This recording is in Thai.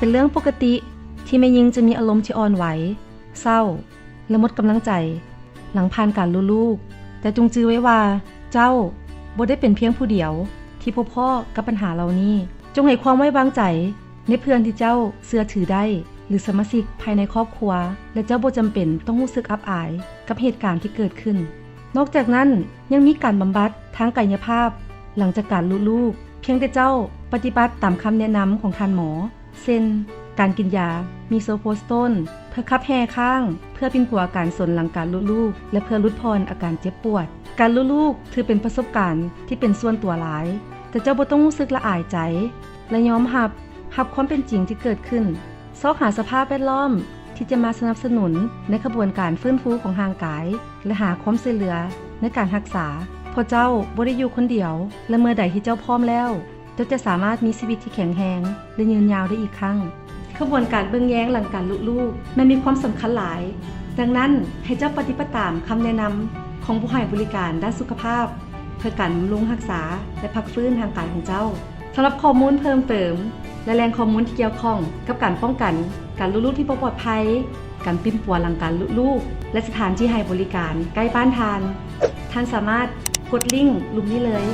เป็นเรื่องปกติที่แม่หญิงจะมีอารมณ์ที่อ่อนไหวเศร้าและหมดกำลังใจหลังผ่านการรู้ลูกแต่จงจื้อไว้ว่าเจ้าบ่ได้เป็นเพียงผู้เดียวที่พบพ่อกับปัญหาเหล่านี้จงให้ความไว้วางใจในเพื่อนที่เจ้าเชื่อถือได้หรือสมาชิกภายในครอบครัวและเจ้าบ่จำเป็นต้องรู้สึกอับอายกับเหตุการณ์ที่เกิดขึ้นนอกจากนั้นยังมีการบำบัดทางกายภาพหลังจากการรู้ลูกเพียงแต่เจ้าปฏิบัติตามคำแนะนำของท่านหมอเช่นการกินยามีโซโพสโตนเพื่อขับแห่ข้างเพื่อปินผัวอาการสนหลังการรู้ลูกและเพื่อลดพรอาการเจ็บปวดการรู้ลูกถือเป็นประสบการณ์ที่เป็นส่วนตัวหลายแต่เจ้าบ่ต้องรู้สึกละอายใจและยอมรับความเป็นจริงที่เกิดขึ้นซอกหาสภาพแวดล้อมที่จะมาสนับสนุนในกระบวนการฟื้นฟูของร่างกายและหาความช่วยเหลือในการรักษาเพราะเจ้าบ่ได้อยู่คนเดียวและเมื่อใดที่เจ้าพร้อมแล้วเจ้าจะสามารถมีชีวิตที่แข็งแรงและยืนยาวได้อีกครั้งกระบวนการเบิ่งแย้งหลังการลุลูกมันมีความสำคัญหลายดังนั้นให้เจ้าปฏิบัติตามคำแนะนำของผู้ให้บริการด้านสุขภาพเพื่อการบำรุงรักษาและพักฟื้นทางกายของเจ้าสำหรับข้อมูลเพิ่มเติมและแหล่งข้อมูลที่เกี่ยวข้องกับการป้องกันการลุลูกที่บ่ปลอดภัยการปิ้นปัวหลังการลุลูกและสถานที่ให้บริการใกล้บ้านท่านสามารถกดลิงก์รูปนี้เลย